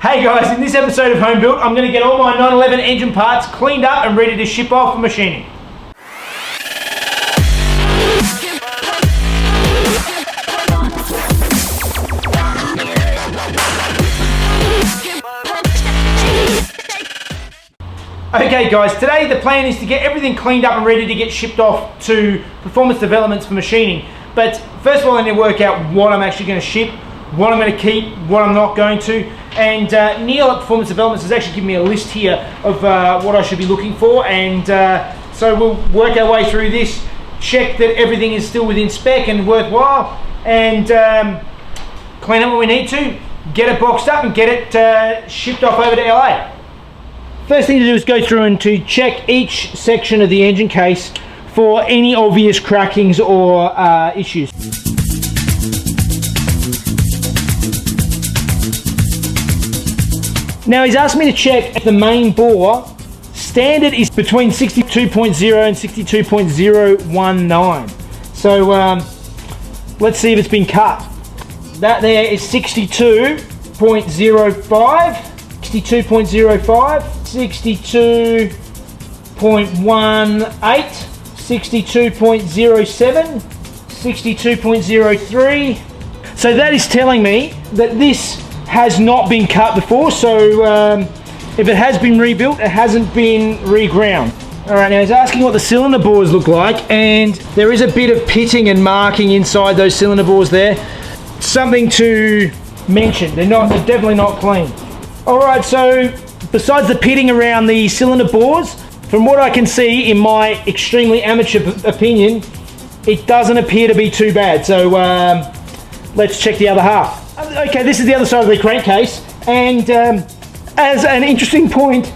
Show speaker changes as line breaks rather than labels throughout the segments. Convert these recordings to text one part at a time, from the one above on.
Hey guys, in this episode of Home Built, I'm going to get all my 911 engine parts cleaned up and ready to ship off for machining. Okay guys, today the plan is to get everything cleaned up and ready to get shipped off to Performance Developments for machining. But first of all, I need to work out what I'm actually going to ship, what I'm going to keep, what I'm not going to. And Neil at Performance Developments has actually given me a list here of what I should be looking for. And so we'll work our way through this, check that everything is still within spec and worthwhile, and clean up what we need to, get it boxed up and get it shipped off over to LA. First thing to do is go through and to check each section of the engine case for any obvious crackings or issues. Now he's asked me to check the main bore. Standard is between 62.0 and 62.019. So let's see if it's been cut. That there is 62.05, 62.05, 62.18, 62.07, 62.03. So that is telling me that this has not been cut before, so if it has been rebuilt, it hasn't been reground. Alright, now he's asking what the cylinder bores look like, and there is a bit of pitting and marking inside those cylinder bores there. Something to mention, they're definitely not clean. Alright, so besides the pitting around the cylinder bores, from what I can see in my extremely amateur opinion, it doesn't appear to be too bad. So let's check the other half. Okay, this is the other side of the crankcase, and as an interesting point,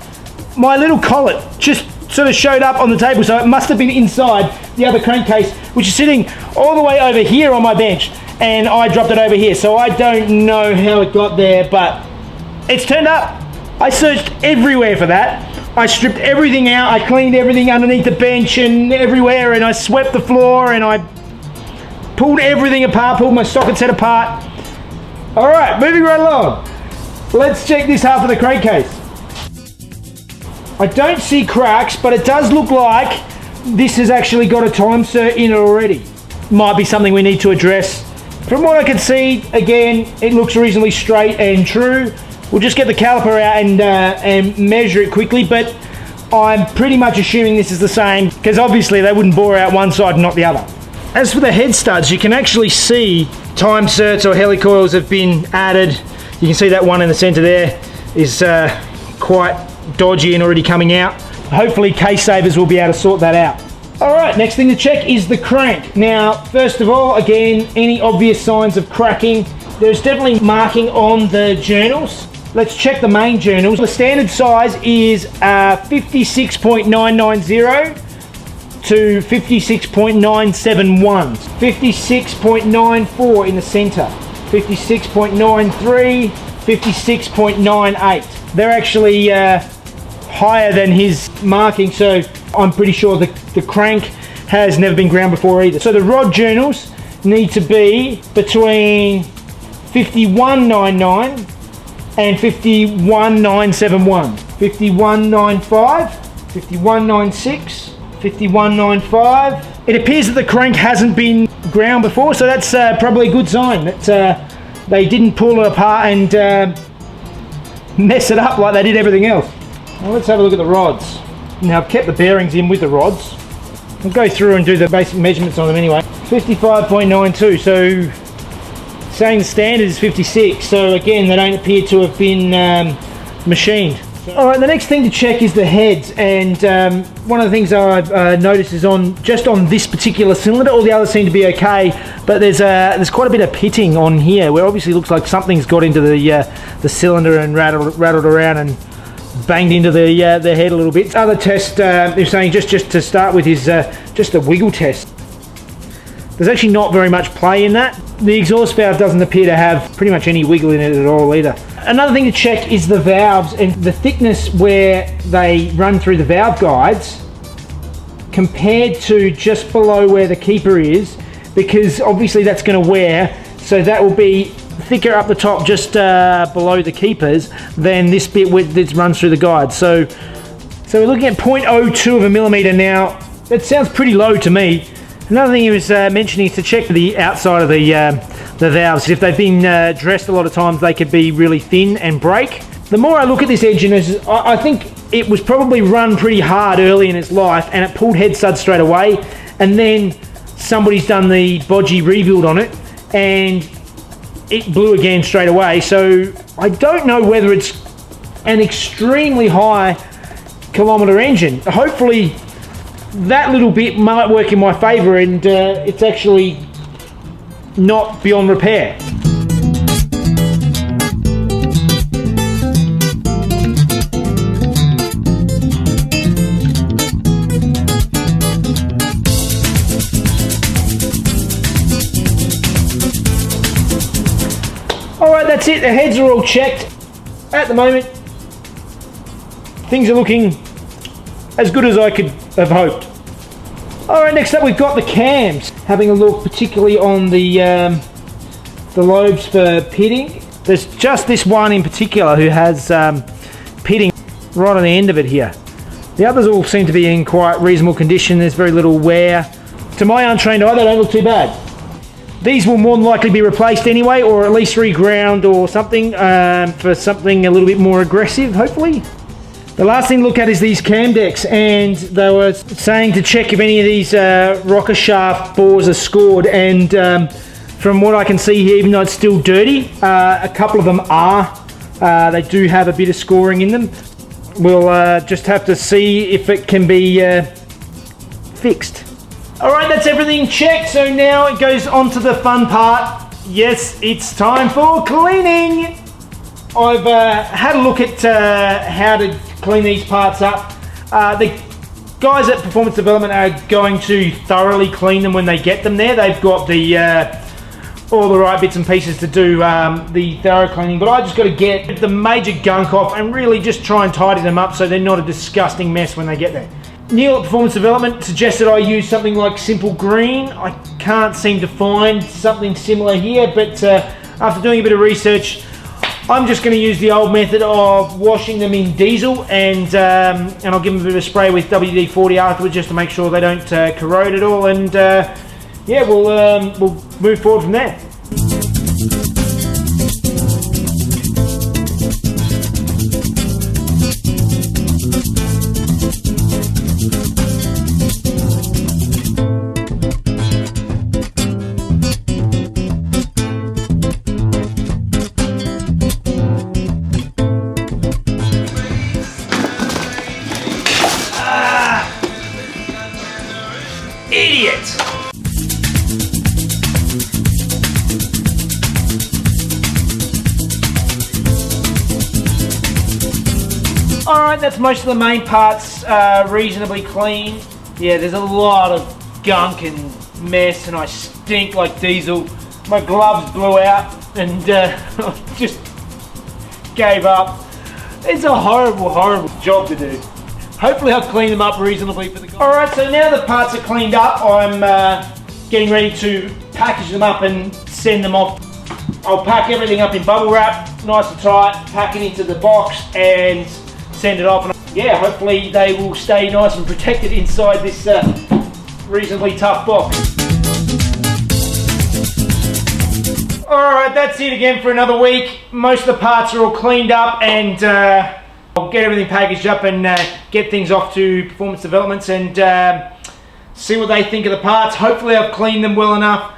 my little collet just sort of showed up on the table, so it must have been inside the other crankcase, which is sitting all the way over here on my bench, and I dropped it over here, so I don't know how it got there, but it's turned up. I searched everywhere for that. I stripped everything out, I cleaned everything underneath the bench and everywhere, and I swept the floor, and I pulled everything apart, pulled my socket set apart. Alright, moving right along. Let's check this half of the crankcase. I don't see cracks, but it does look like this has actually got a time cert in it already. Might be something we need to address. From what I can see, again, it looks reasonably straight and true. We'll just get the caliper out and measure it quickly, but I'm pretty much assuming this is the same, because obviously they wouldn't bore out one side and not the other. As for the head studs, you can actually see time certs or helicoils have been added. You can see that one in the center there is quite dodgy and already coming out. Hopefully case savers will be able to sort that out. Alright, next thing to check is the crank. Now, first of all, again, any obvious signs of cracking. There's definitely marking on the journals. Let's check the main journals. The standard size is 56.990 to 56.971. 56.94 in the center. 56.93, 56.98. They're actually higher than his marking, so I'm pretty sure the crank has never been ground before either. So the rod journals need to be between 51.99 and 51.971. 51.95, 51.96, 51.95. It appears that the crank hasn't been ground before, so that's probably a good sign that they didn't pull it apart and mess it up like they did everything else. Now let's have a look at the rods. Now I've kept the bearings in with the rods. I'll go through and do the basic measurements on them anyway. 55.92, so saying the standard is 56, so again they don't appear to have been machined. Alright, the next thing to check is the heads, and one of the things I've noticed is just on this particular cylinder, all the others seem to be okay, but there's quite a bit of pitting on here where obviously looks like something's got into the cylinder and rattled around and banged into the head a little bit. Other test they're saying just to start with is just a wiggle test. There's actually not very much play in that. The exhaust valve doesn't appear to have pretty much any wiggle in it at all either. Another thing to check is the valves and the thickness where they run through the valve guides compared to just below where the keeper is, because obviously that's going to wear, so that will be thicker up the top, just below the keepers, than this bit that runs through the guide. So we're looking at 0.02 of a millimetre now. That sounds pretty low to me. Another thing he was mentioning is to check the outside of the valves. If they've been dressed a lot of times, they could be really thin and break. The more I look at this engine, I think it was probably run pretty hard early in its life, and it pulled head studs straight away, and then somebody's done the bodgy rebuild on it, and it blew again straight away. So I don't know whether it's an extremely high kilometre engine. Hopefully that little bit might work in my favour, and it's actually not beyond repair. Alright, that's it. The heads are all checked. At the moment, things are looking as good as I could have hoped. Alright, next up we've got the cams. Having a look particularly on the lobes for pitting. There's just this one in particular who has pitting right on the end of it here. The others all seem to be in quite reasonable condition. There's very little wear. To my untrained eye, they don't look too bad. These will more than likely be replaced anyway, or at least reground or something for something a little bit more aggressive, hopefully. The last thing to look at is these cam decks, and they were saying to check if any of these rocker shaft bores are scored, and from what I can see here, even though it's still dirty, a couple of them are. They do have a bit of scoring in them. We'll just have to see if it can be fixed. Alright, that's everything checked, so now it goes on to the fun part. Yes, it's time for cleaning! I've had a look at how to clean these parts up. The guys at Performance Development are going to thoroughly clean them when they get them there. They've got the all the right bits and pieces to do the thorough cleaning, but I just got to get the major gunk off and really just try and tidy them up so they're not a disgusting mess when they get there. Neil at Performance Development suggested I use something like Simple Green. I can't seem to find something similar here, but after doing a bit of research, I'm just going to use the old method of washing them in diesel, and I'll give them a bit of a spray with WD-40 afterwards just to make sure they don't corrode at all, and yeah, we'll move forward from there. Idiot! Alright, that's most of the main parts reasonably clean. Yeah, there's a lot of gunk and mess, and I stink like diesel. My gloves blew out and just gave up. It's a horrible, horrible job to do. Hopefully I'll clean them up reasonably for the guys. Alright, so now the parts are cleaned up, I'm getting ready to package them up and send them off. I'll pack everything up in bubble wrap, nice and tight, pack it into the box and send it off. And yeah, hopefully they will stay nice and protected inside this reasonably tough box. Alright, that's it again for another week. Most of the parts are all cleaned up, and I'll get everything packaged up and get things off to Performance Developments and see what they think of the parts. Hopefully I've cleaned them well enough.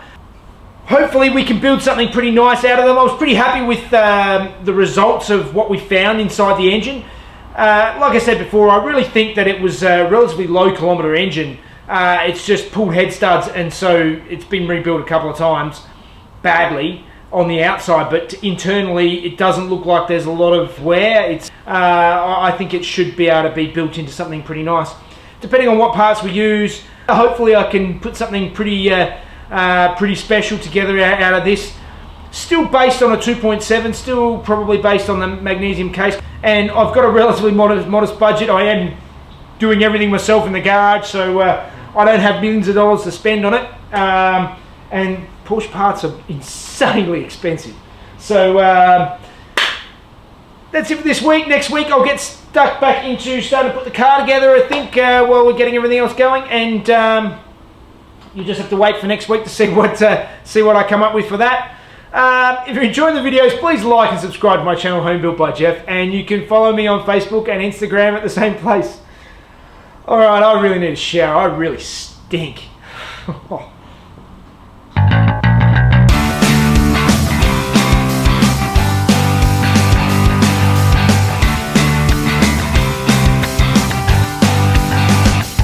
Hopefully we can build something pretty nice out of them. I was pretty happy with the results of what we found inside the engine. Like I said before, I really think that it was a relatively low kilometre engine. It's just pulled head studs, and so it's been rebuilt a couple of times badly on the outside, but internally it doesn't look like there's a lot of wear. It's I think it should be able to be built into something pretty nice. Depending on what parts we use, hopefully I can put something pretty special together out of this. Still based on a 2.7, still probably based on the magnesium case, and I've got a relatively modest budget. I am doing everything myself in the garage, so I don't have millions of dollars to spend on it, and Porsche parts are insanely expensive. So that's it for this week. Next week I'll get stuck back into starting to put the car together, I think, while we're getting everything else going, and you just have to wait for next week to see what I come up with for that. If you're enjoying the videos, please like and subscribe to my channel, Home Built by Jeff, and you can follow me on Facebook and Instagram at the same place. Alright, I really need a shower. I really stink.